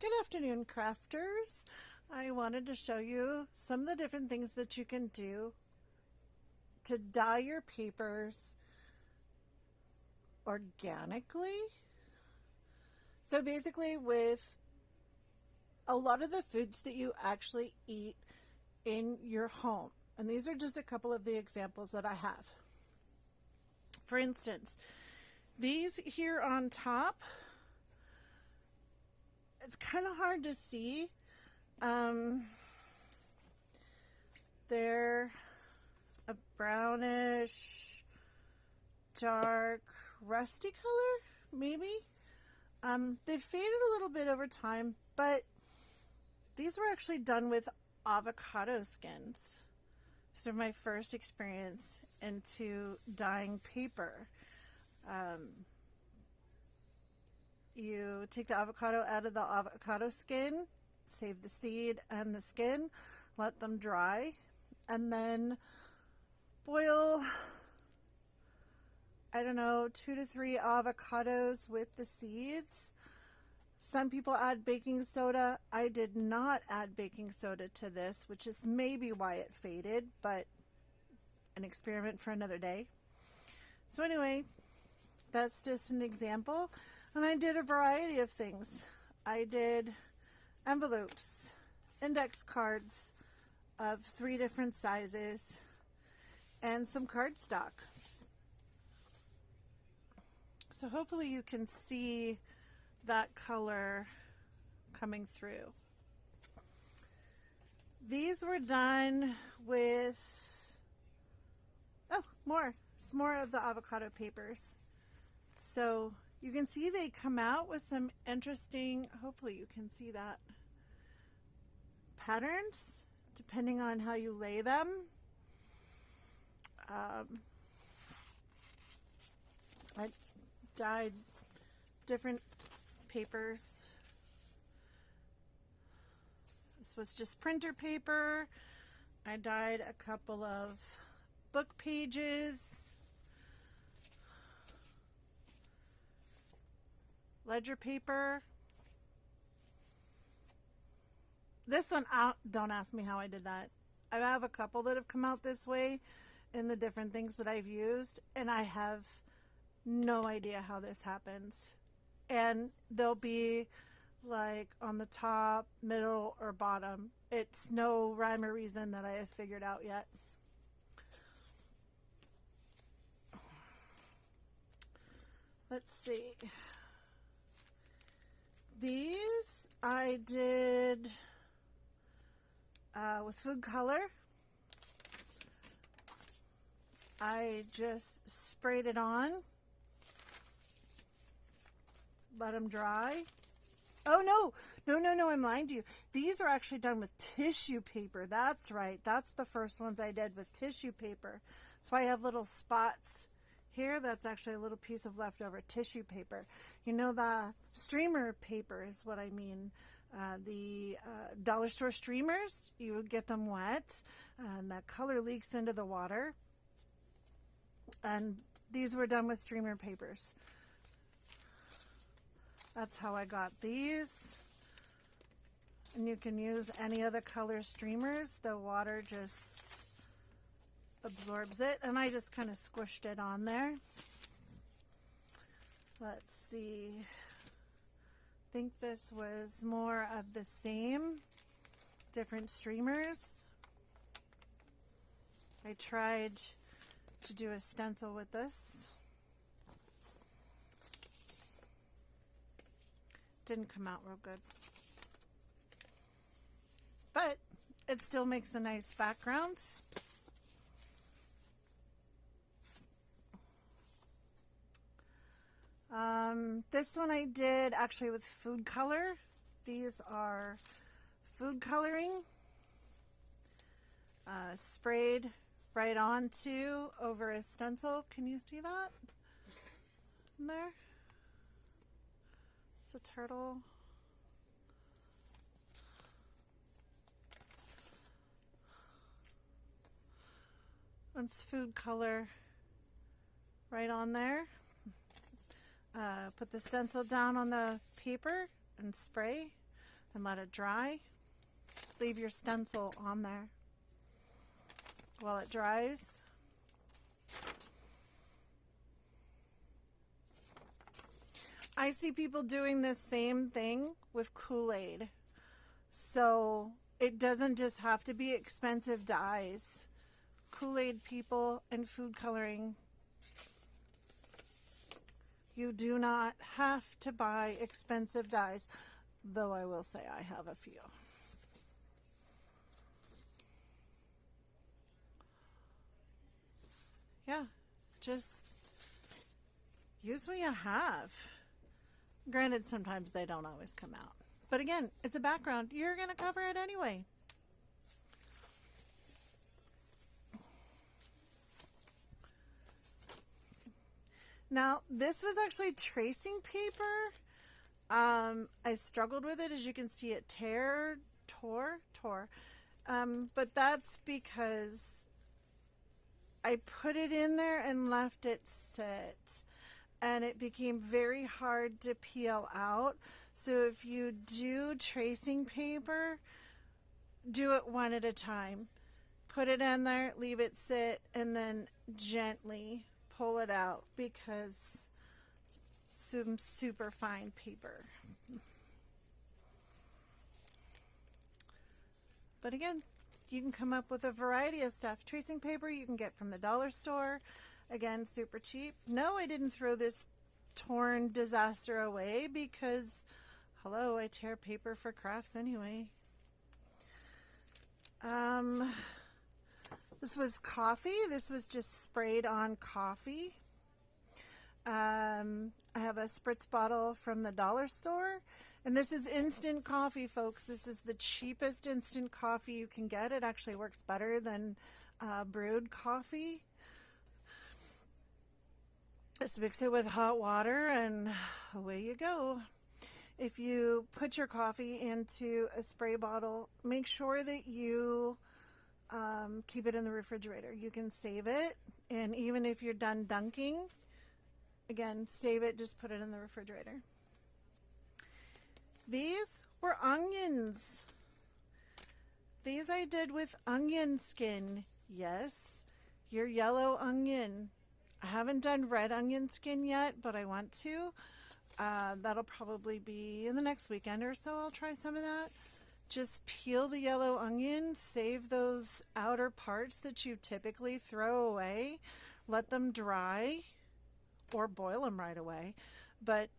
Good afternoon, crafters. I wanted to show you some of the different things that you can do to dye your papers organically. So basically with a lot of the foods that you actually eat in your home. And these are just a couple of the examples that I have. For instance, these here on top, it's kind of hard to see. They're a brownish, dark, rusty color, maybe. They've faded a little bit over time, but these were actually done with avocado skins. So my first experience into dyeing paper. You take the avocado out of the avocado skin, save the seed and the skin, let them dry, and then boil, I don't know, 2 to 3 avocados with the seeds. Some people add baking soda. I did not add baking soda to this, which is maybe why it faded, but an experiment for another day. So anyway, that's just an example. And I did a variety of things. I did envelopes, index cards of 3 different sizes, and some cardstock. So hopefully you can see that color coming through. These were done with, it's more of the avocado papers. So you can see they come out with some interesting, hopefully you can see that, patterns depending on how you lay them. I dyed different papers. This was just printer paper. I dyed a couple of book pages, ledger paper. This one, don't ask me how I did that. I have a couple that have come out this way in the different things that I've used, and I have no idea how this happens. And they'll be like on the top, middle, or bottom. It's no rhyme or reason that I have figured out yet. Let's see. These I did with food color. I just sprayed it on, let them dry. Oh no, I'm lying to you. These are actually done with tissue paper. That's right. That's the first ones I did with tissue paper. So I have little spots here. That's actually a little piece of leftover tissue paper. You know, the streamer paper is what I mean. The dollar store streamers, you would get them wet and that color leaks into the water. And these were done with streamer papers. That's how I got these. And you can use any other color streamers. The water just absorbs it, and I just kind of squished it on there. Let's see. I think this was more of the same, different streamers. I tried to do a stencil with this. Didn't come out real good, but it still makes a nice background. This one I did actually with food color. These are food coloring, sprayed right onto over a stencil. Can you see that in there? It's a turtle. It's food color right on there. Put the stencil down on the paper and spray. and let it dry. Leave your stencil on there while it dries. I see people doing the same thing with Kool-Aid. So it doesn't just have to be expensive dyes. Kool-Aid people and food coloring, you do not have to buy expensive dyes, though I will say I have a few. Yeah, just use what you have. Granted, sometimes they don't always come out. But again, it's a background. You're going to cover it anyway. Now, this was actually tracing paper. I struggled with it. As you can see, it tore. But that's because I put it in there and left it sit. And it became very hard to peel out. So if you do tracing paper, do it one at a time. Put it in there, leave it sit, and then gently pull it out, because some super fine paper. But again, you can come up with a variety of stuff. Tracing paper you can get from the dollar store. Again, super cheap. No, I didn't throw this torn disaster away because, hello, I tear paper for crafts anyway. This was coffee. This was just sprayed on coffee. I have a spritz bottle from the dollar store. And this is instant coffee, folks. This is the cheapest instant coffee you can get. It actually works better than brewed coffee. Just mix it with hot water and away you go. If you put your coffee into a spray bottle, make sure that you keep it in the refrigerator. You can save it, and even if you're done dunking, again, save it, just put it in the refrigerator. These were onions. These I did with onion skin. Yes, your yellow onion. I haven't done red onion skin yet, but I want to. That'll probably be in the next weekend or so. I'll try some of that. Just peel the yellow onion, save those outer parts that you typically throw away. Let them dry, or boil them right away, but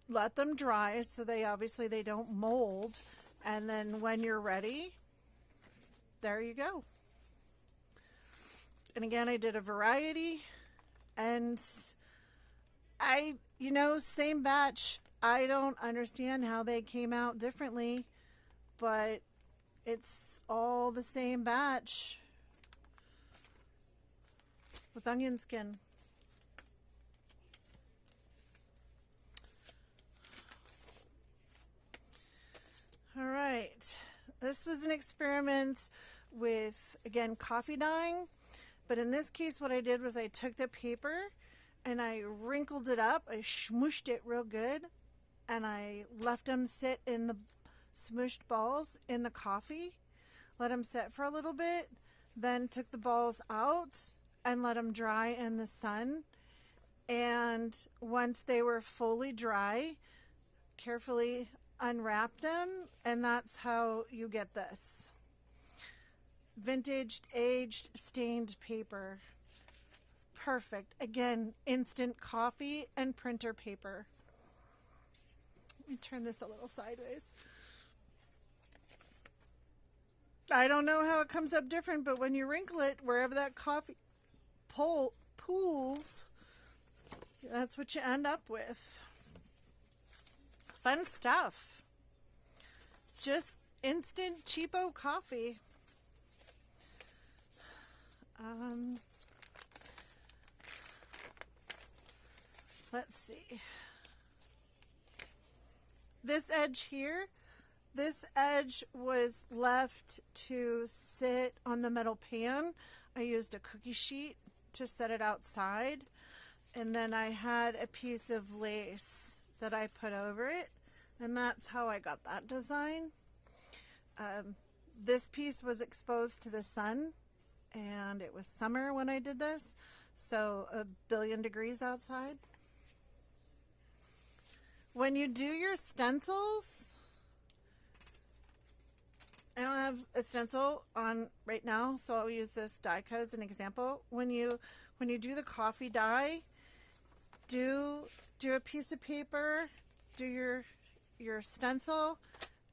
let them dry so they don't mold. And then when you're ready, there you go. And again, I did a variety. And same batch. I don't understand how they came out differently, but it's all the same batch with onion skin. All right. This was an experiment with, again, coffee dyeing. But in this case, what I did was I took the paper and I wrinkled it up. I smooshed it real good. And I left them sit in the smooshed balls in the coffee. Let them sit for a little bit. Then took the balls out and let them dry in the sun. And once they were fully dry, carefully unwrap them. And that's how you get this. Vintage, aged, stained paper. Perfect. Again, instant coffee and printer paper. Let me turn this a little sideways. I don't know how it comes up different, but when you wrinkle it, wherever that coffee pools, that's what you end up with. Fun stuff. Just instant cheapo coffee. Let's see. This edge here, this edge was left to sit on the metal pan. I used a cookie sheet to set it outside. And then I had a piece of lace that I put over it. And that's how I got that design. This piece was exposed to the sun, and it was summer when I did this, so 1,000,000,000 degrees outside. When you do your stencils, I don't have a stencil on right now, so I'll use this die cut as an example. When you do the coffee dye, do a piece of paper, do your stencil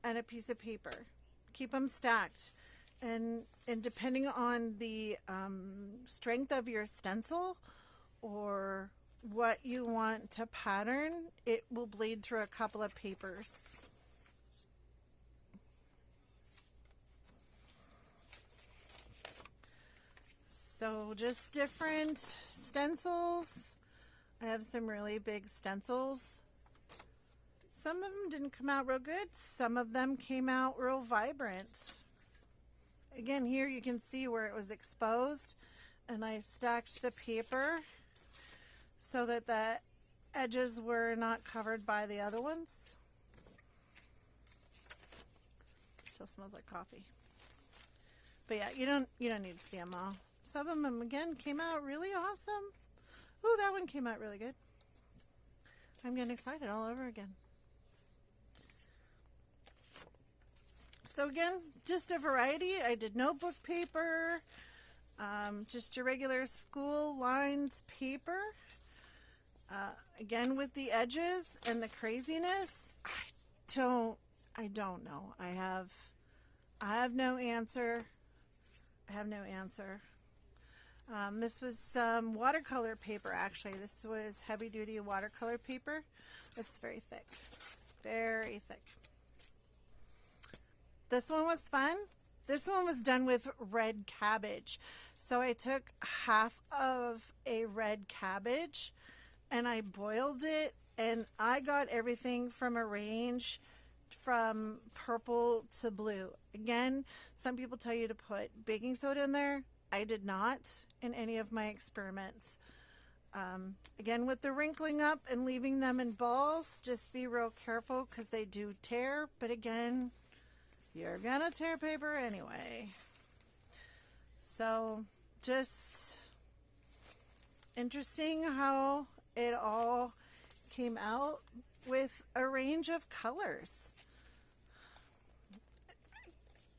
and a piece of paper. Keep them stacked, and depending on the strength of your stencil or what you want to pattern, it will bleed through a couple of papers. So just different stencils. I have some really big stencils. Some of them didn't come out real good. Some of them came out real vibrant. Again, here you can see where it was exposed, and I stacked the paper so that the edges were not covered by the other ones. Still smells like coffee. But yeah, you don't need to see them all. Some of them again came out really awesome. Ooh, that one came out really good. I'm getting excited all over again. So again, just a variety. I did notebook paper, just your regular school lined paper. Again, with the edges and the craziness, I don't know. I have no answer. I have no answer. This was some watercolor paper, actually. This was heavy duty watercolor paper. It's very thick, very thick. This one was fun. This one was done with red cabbage. So I took half of a red cabbage and I boiled it, and I got everything from a range from purple to blue. Again, some people tell you to put baking soda in there. I did not in any of my experiments. Again, with the wrinkling up and leaving them in balls, just be real careful because they do tear. But again, you're gonna tear paper anyway. So just interesting how it all came out with a range of colors.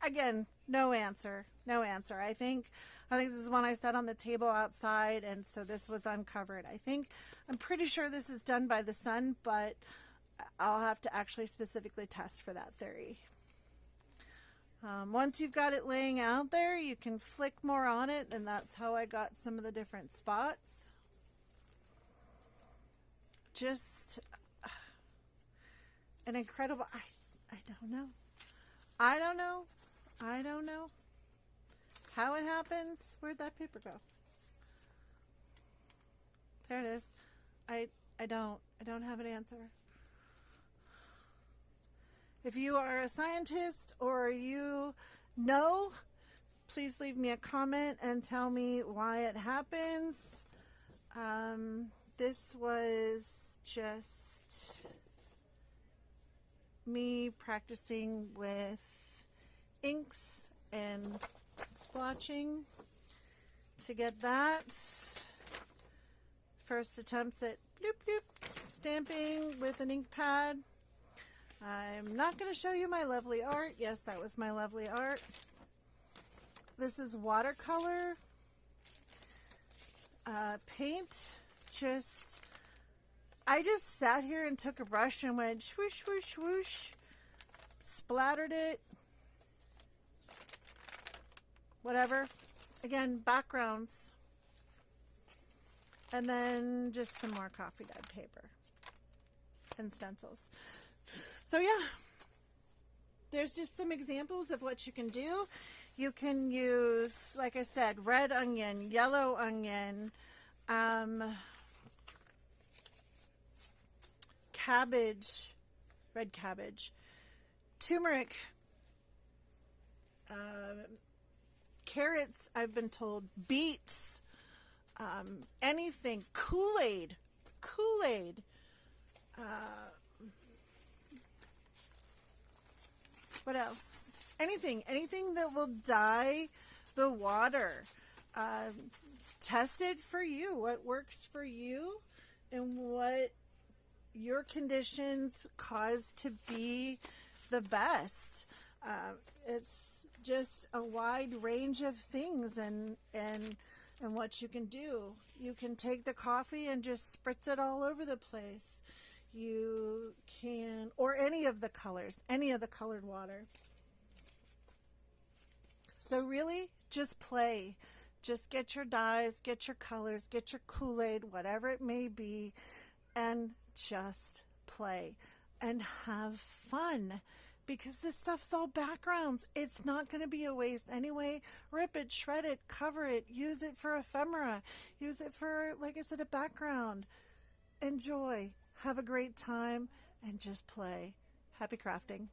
Again, no answer. No answer. I think this is one I set on the table outside, and so this was uncovered. I'm pretty sure this is done by the sun, but I'll have to actually specifically test for that theory. Once you've got it laying out there, you can flick more on it, and that's how I got some of the different spots. Just an incredible, I don't know. I don't know how it happens. Where'd that paper go? There it is. I don't have an answer. If you are a scientist or you know, please leave me a comment and tell me why it happens. This was just me practicing with inks and splotching to get that. First attempts at bloop bloop stamping with an ink pad. I'm not going to show you my lovely art. Yes, that was my lovely art. This is watercolor paint. I just sat here and took a brush and went swoosh, swoosh, swoosh, splattered it, whatever. Again, backgrounds. And then just some more coffee dyed paper and stencils. So yeah, there's just some examples of what you can do. You can use, like I said, red onion, yellow onion, cabbage, red cabbage, turmeric, carrots, I've been told, beets, anything, Kool-Aid, What else? Anything that will dye the water. Test it for you, what works for you and what your conditions cause to be the best. It's just a wide range of things and what you can do. You can take the coffee and just spritz it all over the place. You can, or any of the colors, any of the colored water. So really, just play. Just get your dyes, get your colors, get your Kool-Aid, whatever it may be, and just play and have fun. Because this stuff's all backgrounds. It's not going to be a waste anyway. Rip it, shred it, cover it, use it for ephemera, use it for, like I said, a background. Enjoy, have a great time, and just play. Happy crafting.